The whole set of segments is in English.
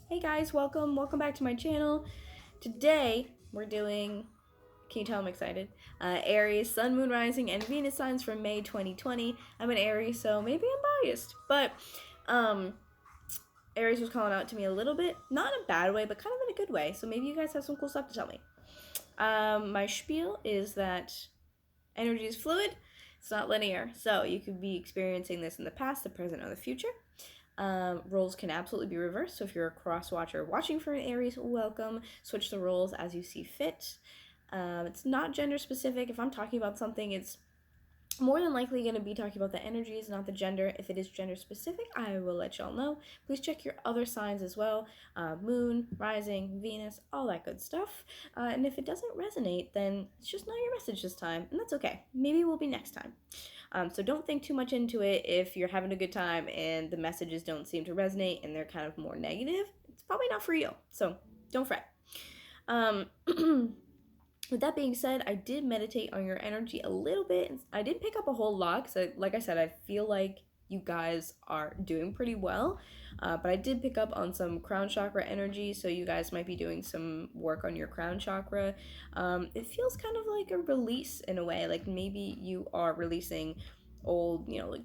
Hey guys, welcome back to my channel. Today we're doing, can you tell I'm excited? Aries, Sun, Moon, Rising, and Venus signs for May 2020. I'm an Aries, so maybe I'm biased, but um, Aries was calling out to me a little bit, not in a bad way, but kind of in a good way. So maybe you guys have some cool stuff to tell me. My spiel is that energy is fluid. It's not linear, so you could be experiencing this in the past, the present, or the future. Roles can absolutely be reversed. So if you're a cross watcher watching for an Aries, welcome. Switch the roles as you see fit. It's not gender specific. If I'm talking about something, it's more than likely going to be talking about the energies, not the gender. If it is gender specific, I will let y'all know. Please check your other signs as well. Moon, rising, Venus, all that good stuff. And if it doesn't resonate, then it's just not your message this time, and that's okay. Maybe it will be next time. So don't think too much into it. If you're having a good time and the messages don't seem to resonate and they're kind of more negative, it's probably not for you. So don't fret. Um, with that being said, I did meditate on your energy a little bit. I didn't pick up a whole lot because, like I said, I feel like you guys are doing pretty well. But I did pick up on some crown chakra energy, so you guys might be doing some work on your crown chakra. It feels kind of like a release in a way, like maybe you are releasing old, like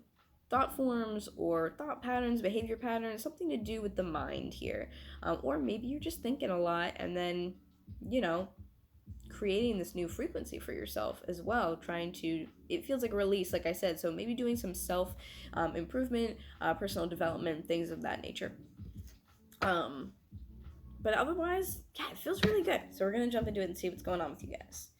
thought forms or thought patterns, behavior patterns, something to do with the mind here. Or maybe you're just thinking a lot and then, you know, creating this new frequency for yourself as well, trying to, it feels like a release, like I said, so maybe doing some self improvement, personal development, things of that nature. But otherwise, yeah, it feels really good. So we're gonna jump into it and see what's going on with you guys.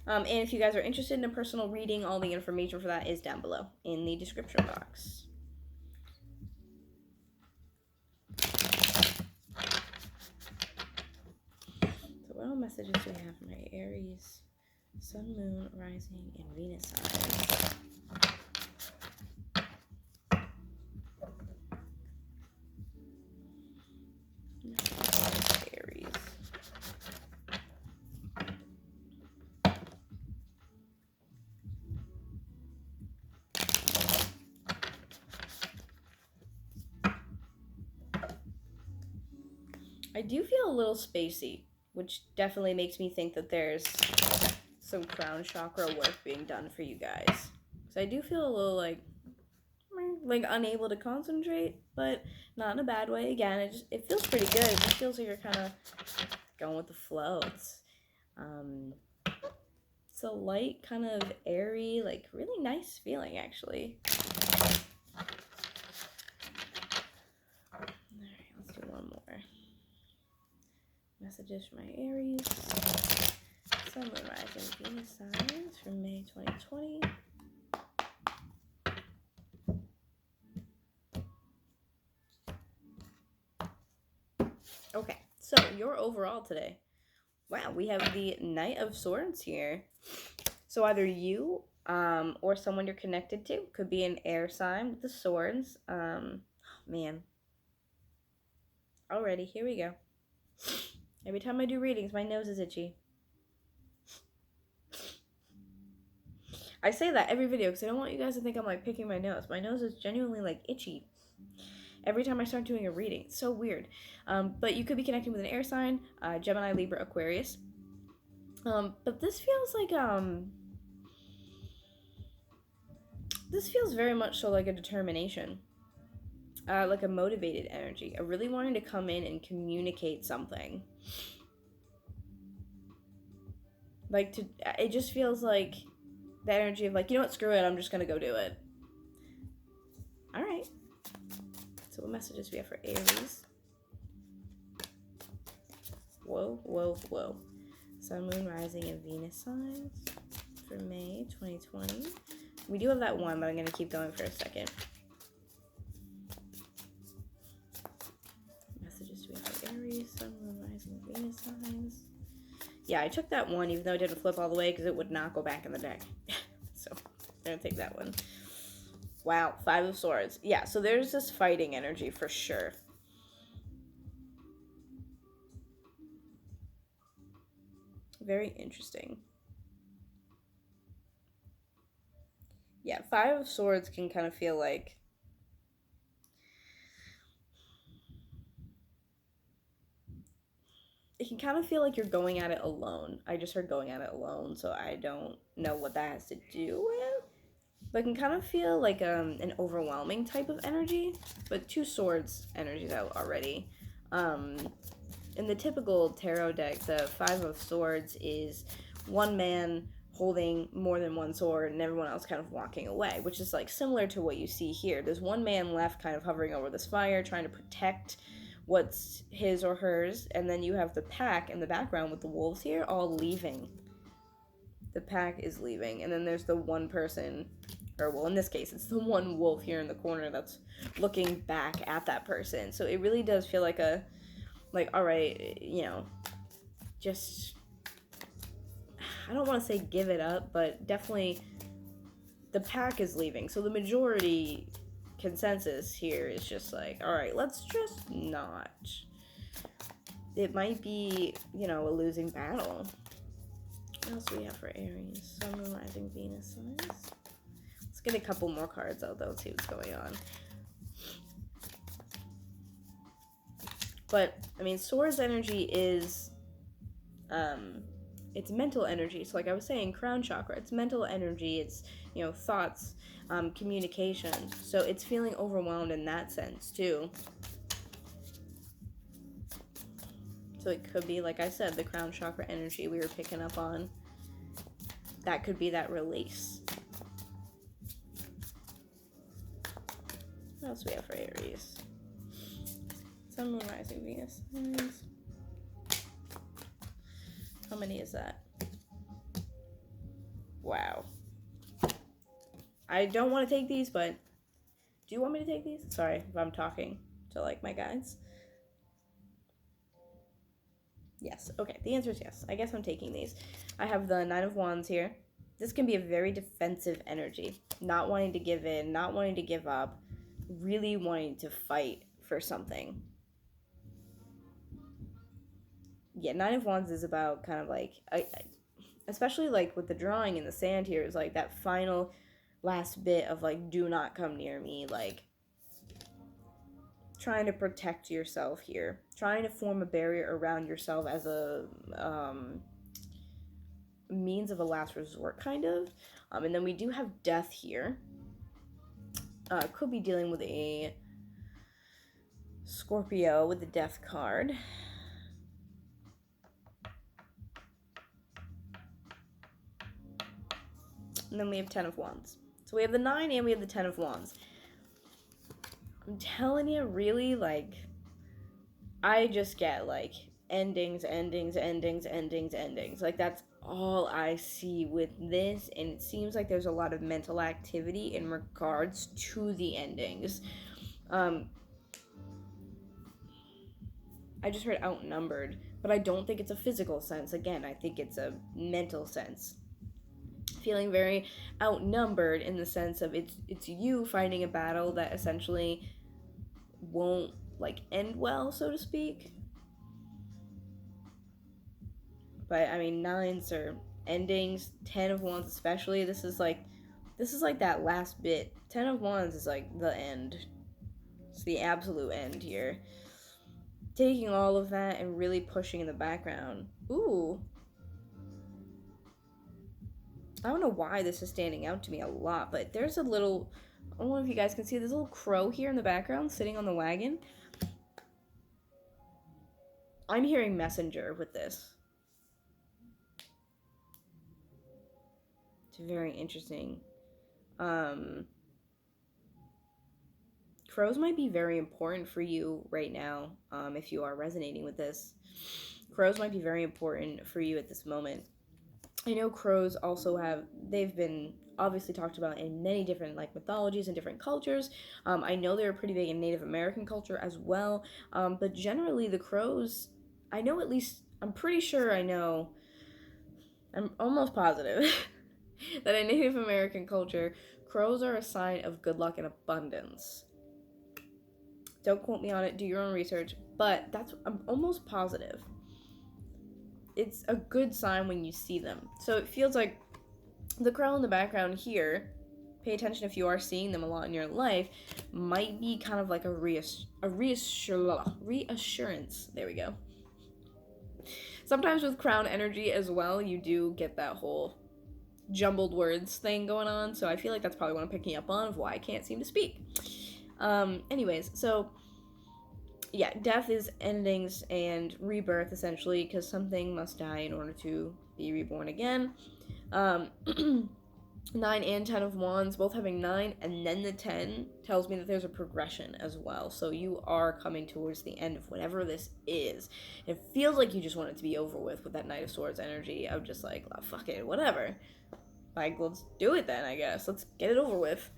And if you guys are interested in a personal reading, all the information for that is down below in the description box. So what all messages do we have from my Aries, Sun, Moon, Rising, and Venus signs? Aries. I do feel a little spacey, which definitely makes me think that there's some crown chakra work being done for you guys. So I do feel a little like unable to concentrate, but not in a bad way. Again, it feels pretty good. It just feels like you're kind of going with the flow. It's a light, kind of airy, like really nice feeling actually. Alright, let's do one more. Messages from my Aries, Sun, Moon, Rising, Venus signs for May 2020. Okay, so your overall today. Wow, we have the Knight of Swords here. So either you or someone you're connected to, could be an air sign with the swords. Man. Alrighty, here we go. Every time I do readings, my nose is itchy. I say that every video because I don't want you guys to think I'm like picking my nose. My nose is genuinely like itchy every time I start doing a reading. It's so weird. But you could be connecting with an air sign, Gemini, Libra, Aquarius. But this feels like this feels very much so like a determination, like a motivated energy, a really wanting to come in and communicate something. Like it just feels like the energy of like, you know what, screw it, I'm just gonna go do it. All right. So what messages do we have for Aries? Whoa, whoa, whoa. Sun, Moon, Rising, and Venus signs for May 2020. We do have that one, but I'm going to keep going for a second. Messages do we have for Aries, Sun, Moon, Rising, and Venus signs? Yeah, I took that one, even though it didn't flip all the way, because it would not go back in the deck. So I'm going to take that one. Wow, Five of Swords. Yeah, so there's this fighting energy for sure. Very interesting. Yeah, Five of Swords can kind of feel like it can kind of feel like you're going at it alone. I just heard going at it alone, so I don't know what that has to do with. But it can kind of feel like an overwhelming type of energy. But two swords energy's out already. Um, in the typical tarot deck, the Five of Swords is one man holding more than one sword and everyone else kind of walking away, which is like similar to what you see here. There's one man left kind of hovering over this fire, trying to protect what's his or hers, and then you have the pack in the background with the wolves here all leaving. The pack is leaving, and then there's the one person, or well, in this case, it's the one wolf here in the corner that's looking back at that person. So it really does feel like all right, just, I don't want to say give it up, but definitely the pack is leaving. So the majority consensus here is just like, all right, let's just not. It might be, a losing battle. What else do we have for Aries? Sun, Moon, Rising, Venus signs. Let's get a couple more cards out, though, see what's going on. But, I mean, Swords energy is, it's mental energy. So, like I was saying, crown chakra, it's mental energy. It's, thoughts, communication. So it's feeling overwhelmed in that sense, too. So it could be, like I said, the crown chakra energy we were picking up on. That could be that release. What else do we have for Aries? Sun, Moon, Rising, Venus. How many is that? Wow. I don't want to take these, but do you want me to take these? Sorry if I'm talking to, like, my guides. Yes. Okay, the answer is yes. I guess I'm taking these. I have the Nine of Wands here. This can be a very defensive energy. Not wanting to give in, not wanting to give up, really wanting to fight for something. Yeah, Nine of Wands is about kind of like, especially like with the drawing in the sand here, is like that final last bit of like, do not come near me, like trying to protect yourself here, trying to form a barrier around yourself as a means of a last resort, kind of. And then we do have death here. Could be dealing with a Scorpio with the death card. And then we have 10 of Wands. So we have the 9 and we have the 10 of Wands. I'm telling you, really, like, I just get, like, endings. Like, that's all I see with this, and it seems like there's a lot of mental activity in regards to the endings. I just heard outnumbered, but I don't think it's a physical sense. Again, I think it's a mental sense. Feeling very outnumbered in the sense of it's you fighting a battle that essentially won't, like, end well, so to speak. But I mean, 9s are endings. 10 of Wands especially, this is like that last bit. 10 of Wands is like the end. It's the absolute end here. Taking all of that and really pushing in the background. Ooh. I don't know why this is standing out to me a lot, but there's a little, I don't know if you guys can see, this little crow here in the background sitting on the wagon. I'm hearing messenger with this. It's very interesting. Crows might be very important for you right now, if you are resonating with this. Crows might be very important for you at this moment. I know crows also they've been obviously talked about in many different, like, mythologies and different cultures. I know they're pretty big in Native American culture as well. But generally the crows, I know, at least, I'm pretty sure I know, I'm almost positive that in Native American culture, crows are a sign of good luck and abundance. Don't quote me on it, do your own research, but I'm almost positive. It's a good sign when you see them. So it feels like the crow in the background here pay attention if you are seeing them a lot in your life, might be kind of like a reassurance. There we go. Sometimes with crown energy as well, you do get that whole jumbled words thing going on, so I feel like that's probably what I'm picking up on of why I can't seem to speak. Anyways, so yeah, death is endings and rebirth essentially, because something must die in order to be reborn again. 9 and 10 of wands, both having 9 and then the 10, tells me that there's a progression as well. So you are coming towards the end of whatever this is. It feels like you just want it to be over with that Knight of Swords energy of just like, oh, fuck it, whatever. Like, let's do it then, I guess. Let's get it over with.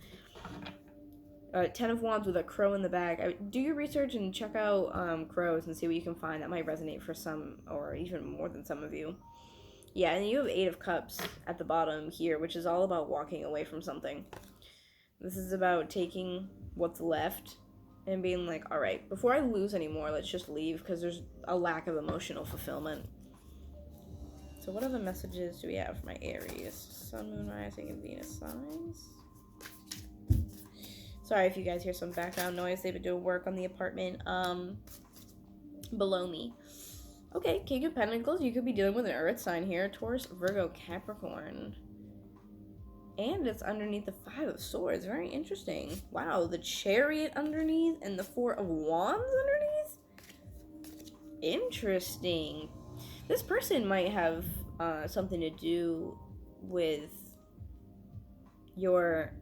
10 of wands with a crow in the back. Do your research and check out crows and see what you can find that might resonate for some, or even more than some of you. Yeah, and you have 8 of cups at the bottom here, which is all about walking away from something. This is about taking what's left and being like, all right, before I lose anymore, let's just leave, because there's a lack of emotional fulfillment. So what other messages do we have for my Aries? Sun, Moon, Rising, and Venus signs. Sorry if you guys hear some background noise. They've been doing work on the apartment below me. Okay, King of Pentacles. You could be dealing with an Earth sign here. Taurus, Virgo, Capricorn. And it's underneath the 5 of Swords. Very interesting. Wow, the Chariot underneath and the 4 of Wands underneath? Interesting. This person might have something to do with your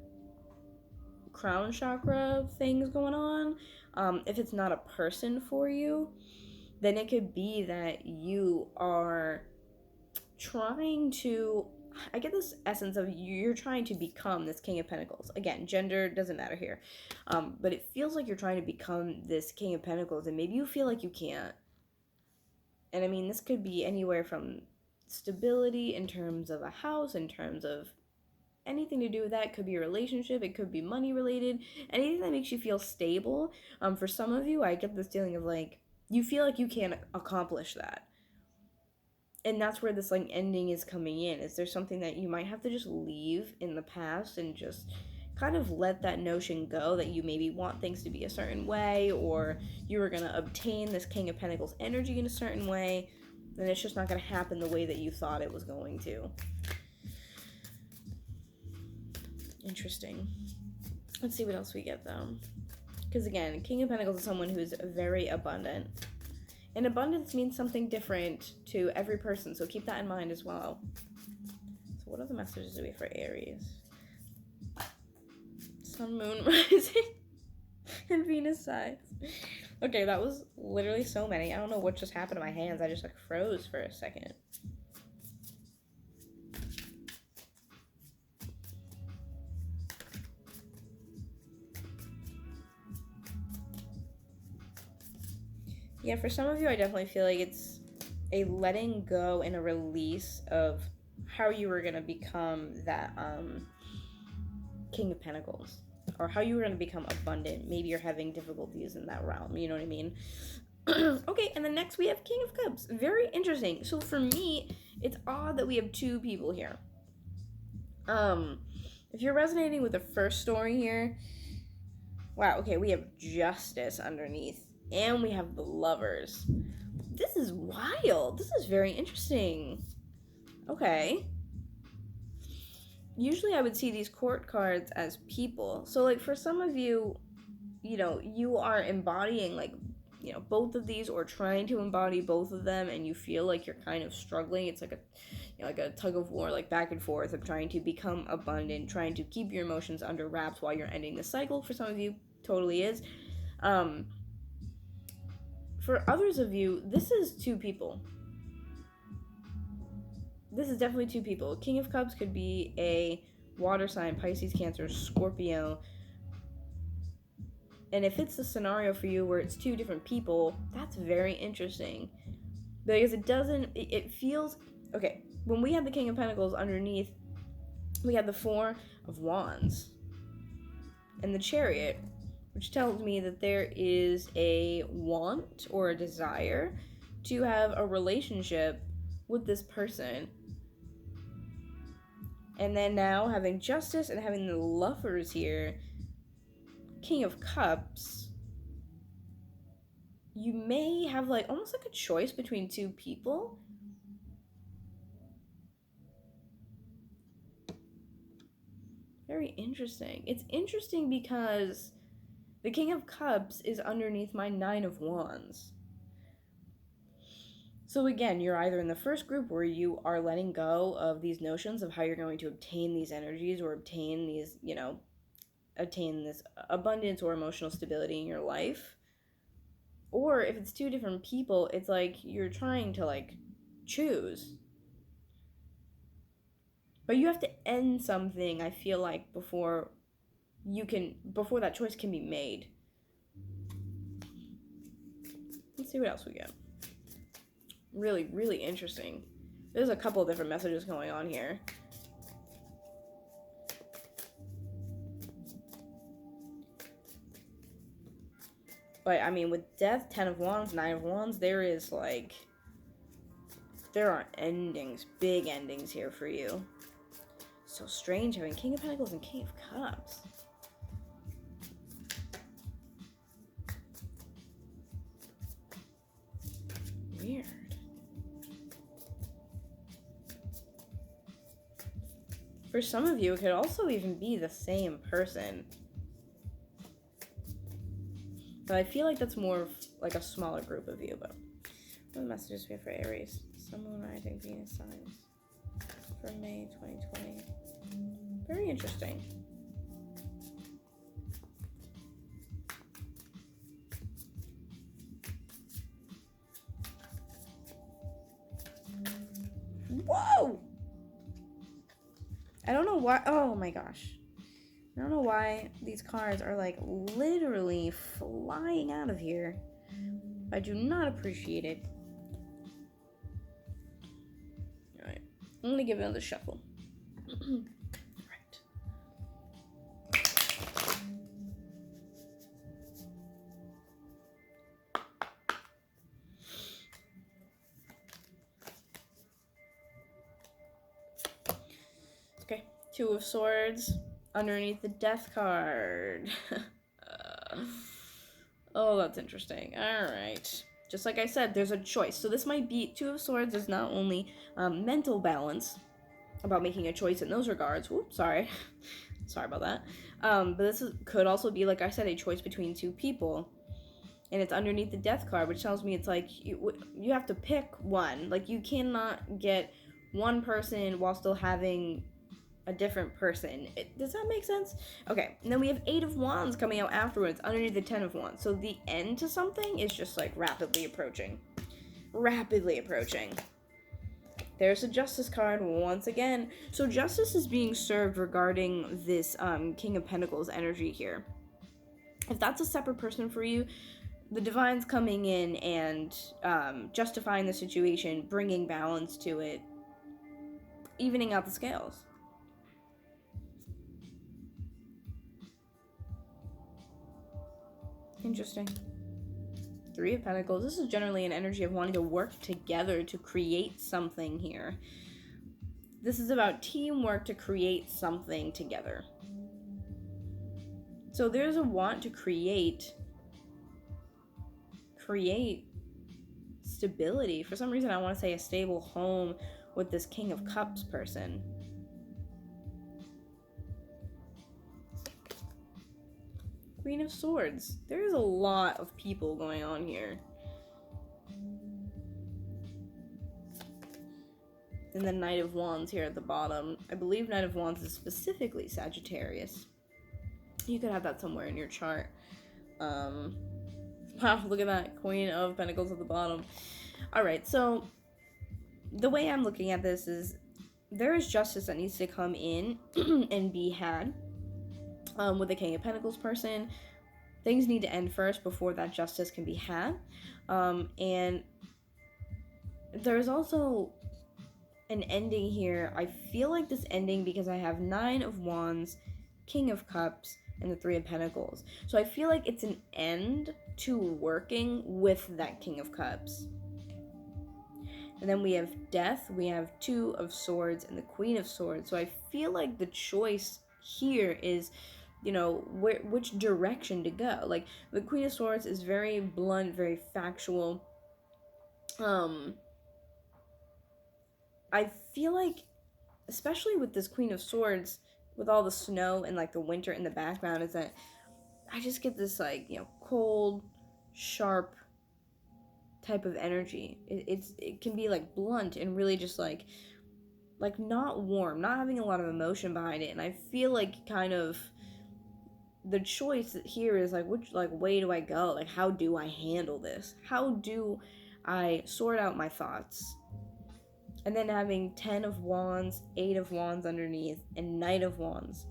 crown chakra things going on. If it's not a person for you, then it could be that you are trying to, I get this essence of you're trying to become this King of Pentacles. Again, gender doesn't matter here. But it feels like you're trying to become this King of Pentacles, and maybe you feel like you can't. And I mean, this could be anywhere from stability in terms of a house, in terms of anything to do with that. It could be a relationship, it could be money related, anything that makes you feel stable. For some of you, I get this feeling of like, you feel like you can't accomplish that. And that's where this like ending is coming in. Is there something that you might have to just leave in the past and just kind of let that notion go that you maybe want things to be a certain way, or you were going to obtain this King of Pentacles energy in a certain way, then it's just not going to happen the way that you thought it was going to. Interesting. Let's see what else we get though. Because again, King of Pentacles is someone who's very abundant. And abundance means something different to every person, so keep that in mind as well. So what other messages do we have for Aries? Sun, Moon, Rising, and Venus signs. Okay, that was literally so many. I don't know what just happened to my hands. I just like froze for a second. Yeah, for some of you, I definitely feel like it's a letting go and a release of how you were going to become that King of Pentacles, or how you were going to become abundant. Maybe you're having difficulties in that realm, you know what I mean? Okay, and then next we have King of Cups. Very interesting. So for me, it's odd that we have 2 people here. If you're resonating with the first story here, wow, okay, we have Justice underneath. And we have the Lovers. This is wild. This is very interesting. Okay. Usually I would see these court cards as people. So like for some of you, you know, you are embodying like, you know, both of these, or trying to embody both of them, and you feel like you're kind of struggling. It's like a, you know, like a tug of war, like back and forth of trying to become abundant, trying to keep your emotions under wraps while you're ending the cycle. For some of you, totally is. For others of you, this is 2 people. This is definitely 2 people. King of Cups could be a water sign, Pisces, Cancer, Scorpio. And if it's a scenario for you where it's 2 different people, that's very interesting. Because it feels, okay, when we had the King of Pentacles underneath, we had the 4 of Wands and the Chariot, which tells me that there is a want or a desire to have a relationship with this person. And then now having Justice and having the Lovers here, King of Cups, you may have like almost like a choice between two people. Very interesting. It's interesting because the King of Cups is underneath my Nine of Wands. So again, you're either in the first group where you are letting go of these notions of how you're going to obtain these energies or obtain these, obtain this abundance or emotional stability in your life. Or if it's two different people, it's like you're trying to like choose. But you have to end something, I feel like, before that choice can be made. Let's see what else we get. Really, really interesting. There's a couple different messages going on here. But, I mean, with Death, 10 of Wands, 9 of Wands, there are endings, big endings here for you. So strange having King of Pentacles and King of Cups. Weird. For some of you, it could also even be the same person. But I feel like that's more of like a smaller group of you. But what are the messages we have for Aries? Sun, Moon, Rising, Venus signs for May 2020. Very interesting. Whoa! I don't know why. Oh my gosh. I don't know why these cards are like literally flying out of here. I do not appreciate it. Alright. I'm gonna give it another shuffle. Okay. Two of Swords underneath the Death card. Oh, that's interesting. Alright. Just like I said, there's a choice. So this might be, Two of Swords is not only mental balance, about making a choice in those regards. Oops, sorry. Sorry about that. But this could also be, like I said, a choice between two people. And it's underneath the Death card, which tells me it's like you have to pick one. Like, you cannot get one person while still having a different person. Does that make sense? Okay, and then we have 8 of Wands coming out afterwards, underneath the 10 of Wands. So the end to something is just, like, rapidly approaching. Rapidly approaching. There's a Justice card once again. So justice is being served regarding this King of Pentacles energy here. If that's a separate person for you, the Divine's coming in and justifying the situation, bringing balance to it, evening out the scales. Interesting. 3 of Pentacles. This is generally an energy of wanting to work together to create something here. This is about teamwork to create something together. So there's a want to create stability. For some reason, I want to say a stable home with this King of Cups person. Queen of Swords. There's a lot of people going on here. And then Knight of Wands here at the bottom. I believe Knight of Wands is specifically Sagittarius. You could have that somewhere in your chart. Wow, look at that. Queen of Pentacles at the bottom. Alright, so the way I'm looking at this is there is justice that needs to come in and be had. With the King of Pentacles person, things need to end first before that justice can be had. And there's also an ending here. I feel like this ending because I have 9 of Wands, King of Cups, and the 3 of Pentacles. So I feel like it's an end to working with that King of Cups. And then we have death, we have Two of Swords, and the Queen of Swords. So I feel like the choice here is, which direction to go. Like, the Queen of Swords is very blunt, very factual. I feel like, especially with this Queen of Swords, with all the snow and like the winter in the background, is that I just get this like, cold, sharp type of energy. It can be like blunt and really just like not warm, not having a lot of emotion behind it. And I feel like kind of the choice here is like, which like way do I go? Like, how do I handle this? How do I sort out my thoughts? And then having 10 of Wands, 8 of Wands underneath, and Knight of Wands.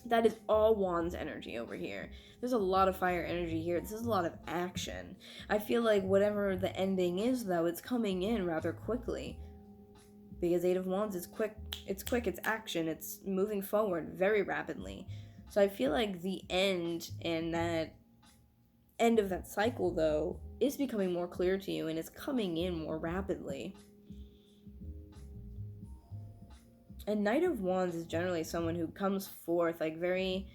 That is all Wands energy over here. There's a lot of fire energy here. This is a lot of action. I feel like whatever the ending is, though, it's coming in rather quickly. Because 8 of Wands is quick. It's quick, it's action, it's moving forward very rapidly. So I feel like the end and that end of that cycle, though, is becoming more clear to you and it's coming in more rapidly. And Knight of Wands is generally someone who comes forth like very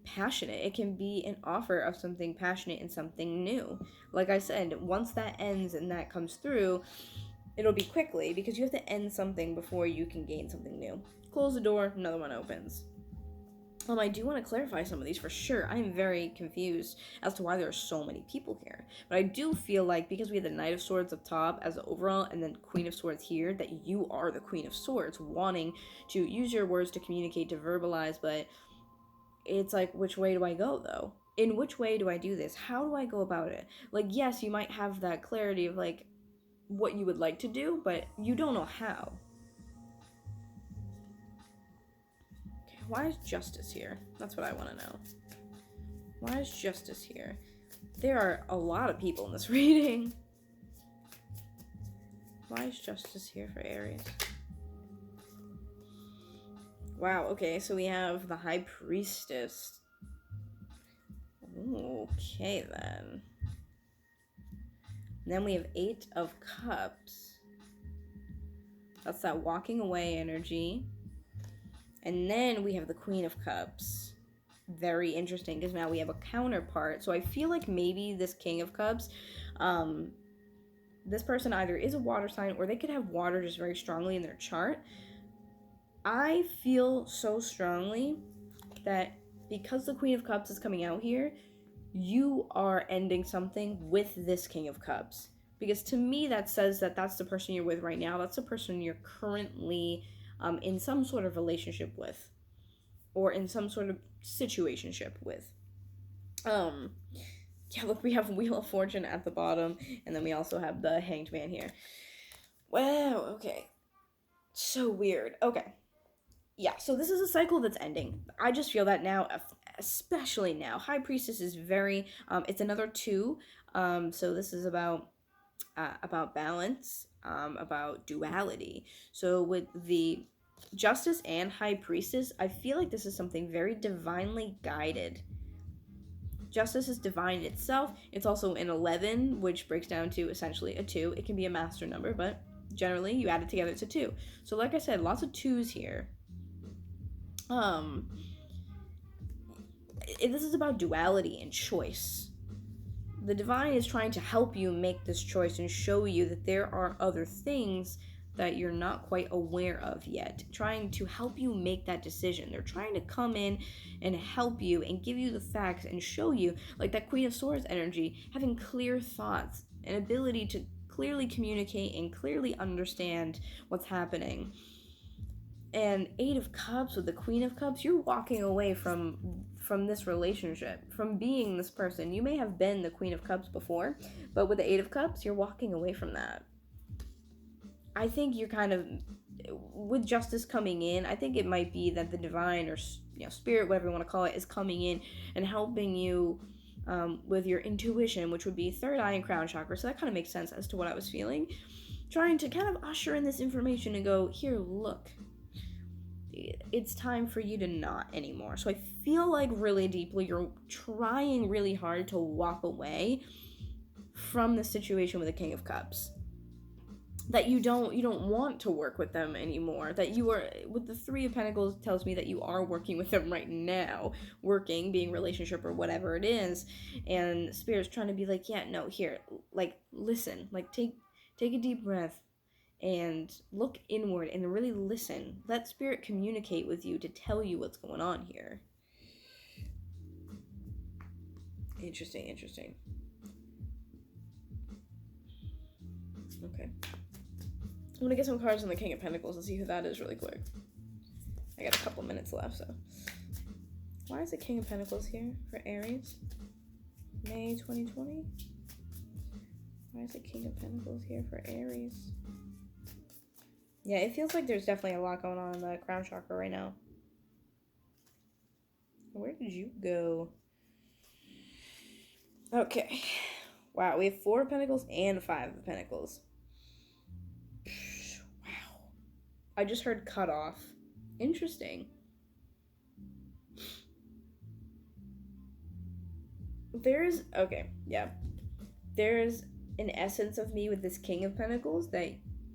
passionate. It can be an offer of something passionate and something new. Like I said, once that ends and that comes through, it'll be quickly because you have to end something before you can gain something new. Close the door, another one opens. I do want to clarify some of these for sure. I am very confused as to why there are so many people here. But I do feel like because we have the Knight of Swords up top as the overall and then Queen of Swords here, that you are the Queen of Swords, wanting to use your words to communicate, to verbalize, but it's like, which way do I go though? In which way do I do this? How do I go about it? Like, yes, you might have that clarity of like what you would like to do, but you don't know how. Why is Justice here? That's what I want to know. Why is Justice here? There are a lot of people in this reading. Why is Justice here for Aries? Wow, okay, so we have the High Priestess. Okay, then. And then we have 8 of Cups. That's that walking away energy. And then we have the Queen of Cups. Very interesting, because now we have a counterpart. So I feel like maybe this King of Cups, this person either is a water sign or they could have water just very strongly in their chart. I feel so strongly that because the Queen of Cups is coming out here, you are ending something with this King of Cups. Because to me, that says that that's the person you're with right now. That's the person you're currently in some sort of relationship with, or in some sort of situationship with. Yeah, look, we have Wheel of Fortune at the bottom, and then we also have the Hanged Man here. Wow, okay. So weird. Okay. Yeah, so this is a cycle that's ending. I just feel that now, especially now. High Priestess is very, it's another 2. So this is about balance, about duality. So with the Justice and High Priestess, I feel like this is something very divinely guided. Justice is divine itself. It's also an 11, which breaks down to essentially a 2. It can be a master number, but generally you add it together, it's a 2. So like I said, lots of 2s here. This is about duality and choice. The divine is trying to help you make this choice and show you that there are other things that you're not quite aware of yet, trying to help you make that decision. They're trying to come in and help you and give you the facts and show you, like that Queen of Swords energy, having clear thoughts, an ability to clearly communicate and clearly understand what's happening. And 8 of Cups with the Queen of Cups, you're walking away from this relationship, from being this person. You may have been the Queen of Cups before, but with the 8 of Cups, you're walking away from that. I think you're kind of, with Justice coming in, I think it might be that the divine or spirit, whatever you want to call it, is coming in and helping you with your intuition, which would be third eye and crown chakra. So that kind of makes sense as to what I was feeling. Trying to kind of usher in this information and go, here, look. It's time for you to not anymore. So I feel like really deeply you're trying really hard to walk away from the situation with the King of Cups. That you don't want to work with them anymore. That you are, with the Three of Pentacles tells me that you are working with them right now. Working, being relationship or whatever it is. And Spirit's trying to be like, yeah, no, here, like, listen. Like, take a deep breath and look inward and really listen. Let Spirit communicate with you to tell you what's going on here. Interesting. Okay. I'm gonna get some cards on the King of Pentacles and see who that is really quick. I got a couple minutes left, so. Why is the King of Pentacles here for Aries? May 2020? Why is the King of Pentacles here for Aries? Yeah, it feels like there's definitely a lot going on in the crown chakra right now. Where did you go? Okay. Wow, we have 4 of Pentacles and 5 of Pentacles. Wow. I just heard cut off. Interesting. There's an essence of me with this King of Pentacles that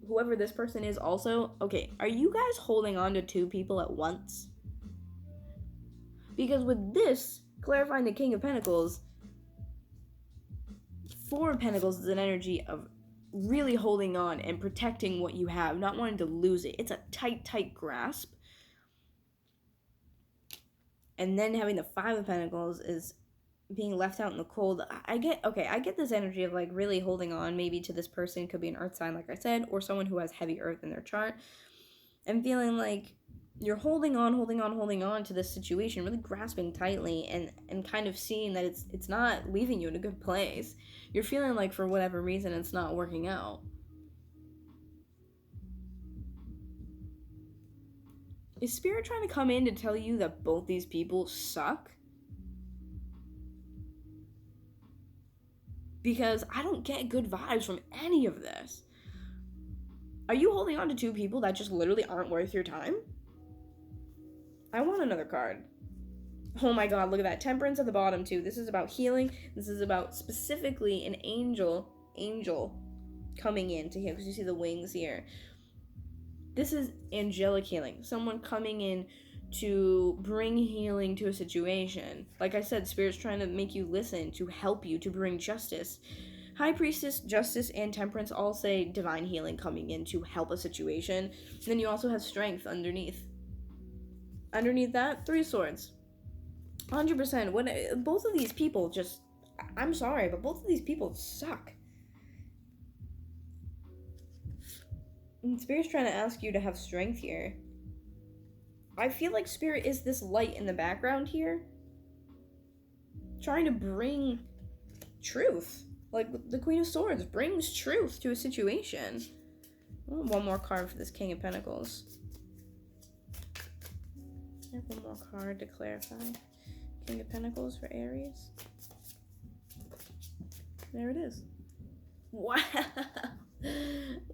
whoever this person is also, okay, are you guys holding on to 2 people at once? Because with this, clarifying the King of Pentacles, 4 of Pentacles is an energy of really holding on and protecting what you have, not wanting to lose it. It's a tight grasp. And then having the 5 of Pentacles is being left out in the cold. I get this energy of like really holding on maybe to this person. Could be an earth sign, like I said, or someone who has heavy earth in their chart, and feeling like you're holding on to this situation, really grasping tightly and kind of seeing that it's not leaving you in a good place. You're feeling like for whatever reason it's not working out. Is Spirit trying to come in to tell you that both these people suck? Because I don't get good vibes from any of this. Are you holding on to 2 people that just literally aren't worth your time? I want another card. Oh my god, look at that. Temperance at the bottom too. This is about healing. This is about specifically an angel coming in to heal, because you see the wings here. This is angelic healing. Someone coming in to bring healing to a situation. Like I said, Spirit's trying to make you listen, to help you, to bring justice. High Priestess, Justice, and Temperance all say divine healing coming in to help a situation. And then you also have Strength underneath. Underneath that, 3 swords. 100%. When both of these people just, I'm sorry, but both of these people suck. And Spirit's trying to ask you to have strength here. I feel like Spirit is this light in the background here, trying to bring truth. Like the Queen of Swords brings truth to a situation. Oh, one more card for this King of Pentacles. I have one more card to clarify. King of Pentacles for Aries. There it is. Wow.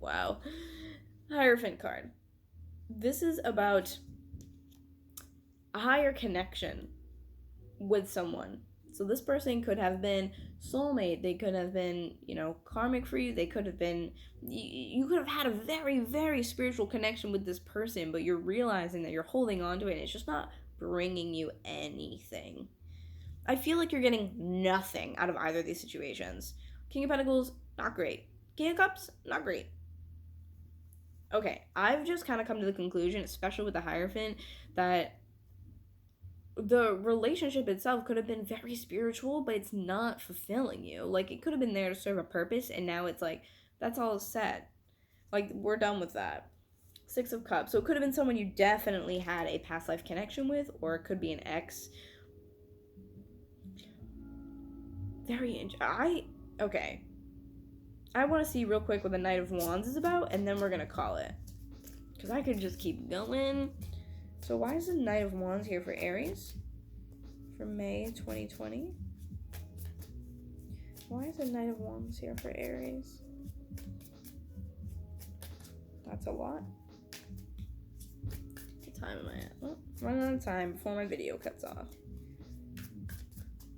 Wow. Hierophant card. This is about a higher connection with someone. So this person could have been soulmate. They could have been, karmic for you. They could have been, you could have had a very, very spiritual connection with this person, but you're realizing that you're holding on to it and it's just not bringing you anything. I feel like you're getting nothing out of either of these situations. King of Pentacles, not great. King of Cups, not great. Okay, I've just kind of come to the conclusion, especially with the Hierophant, that the relationship itself could have been very spiritual, but it's not fulfilling you. Like, it could have been there to serve a purpose, and now it's like, that's all set. Like, we're done with that. 6 of Cups. So it could have been someone you definitely had a past life connection with, or it could be an ex. Okay. I want to see real quick what the Knight of Wands is about, and then we're going to call it. Because I could just keep going. So why is the Knight of Wands here for Aries? For May 2020? Why is the Knight of Wands here for Aries? That's a lot. What time am I at? Oh, running out of time before my video cuts off.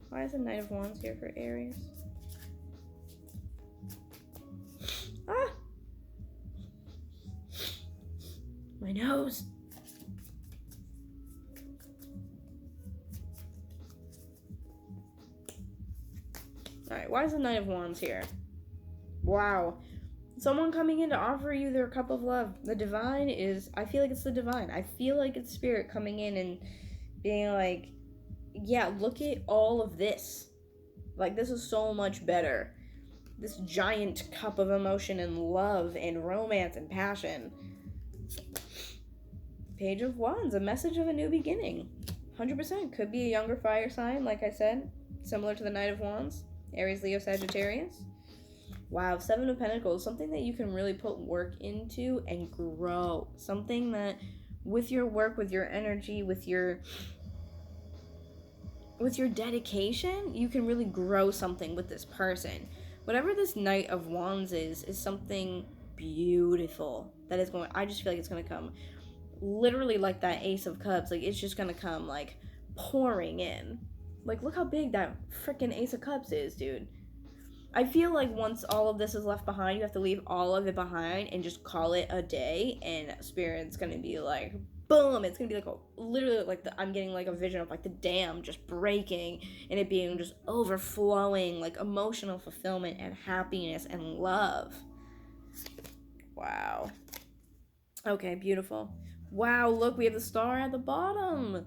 Why is the Knight of Wands here for Aries? nose. Alright, why is the Knight of Wands here? Wow. Someone coming in to offer you their cup of love. The divine is, I feel like it's the divine. I feel like it's spirit coming in and being like, yeah, look at all of this. Like, this is so much better. This giant cup of emotion and love and romance and passion. Page of Wands, a message of a new beginning. 100% could be a younger fire sign, like I said, similar to the Knight of Wands. Aries, Leo, Sagittarius. Wow, Seven of Pentacles, something that you can really put work into and grow. Something that with your work, with your energy, with your dedication, you can really grow something with this person. Whatever this Knight of Wands is something beautiful that is going, I just feel like it's going to come literally like that Ace of Cups. Like, it's just going to come like pouring in. Like, look how big that freaking Ace of Cups is, dude. I feel like once all of this is left behind, you have to leave all of it behind and just call it a day, and Spirit's gonna be like, boom, it's gonna be like literally like I'm getting like a vision of like the dam just breaking and it being just overflowing, like emotional fulfillment and happiness and love. Wow. Okay, beautiful. Wow, look, we have the star at the bottom.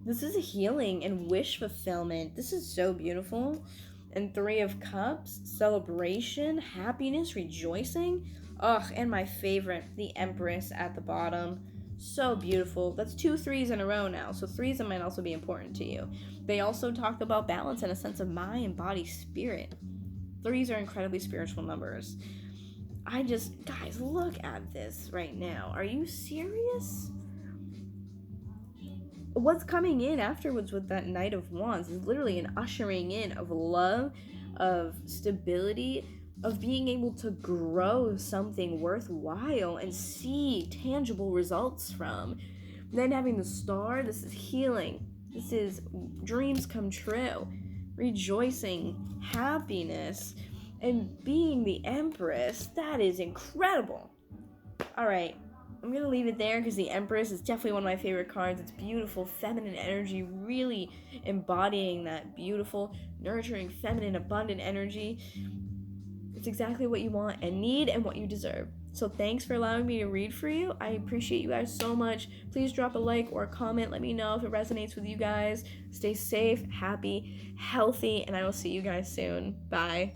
This is a healing and wish fulfillment. This is so beautiful. And Three of Cups, celebration, happiness, rejoicing. Ugh, and my favorite, the Empress at the bottom. So beautiful. That's 2 3s in a row now, so 3s might also be important to you. They also talk about balance and a sense of mind, body, spirit. 3s are incredibly spiritual numbers. Guys, look at this right now. Are you serious? What's coming in afterwards with that Knight of Wands is literally an ushering in of love, of stability, of being able to grow something worthwhile and see tangible results from. Then having the star, this is healing. This is dreams come true, rejoicing, happiness, and being the Empress. That is incredible. All right. I'm going to leave it there because the Empress is definitely one of my favorite cards. It's beautiful, feminine energy, really embodying that beautiful, nurturing, feminine, abundant energy. It's exactly what you want and need and what you deserve. So thanks for allowing me to read for you. I appreciate you guys so much. Please drop a like or a comment. Let me know if it resonates with you guys. Stay safe, happy, healthy, and I will see you guys soon. Bye.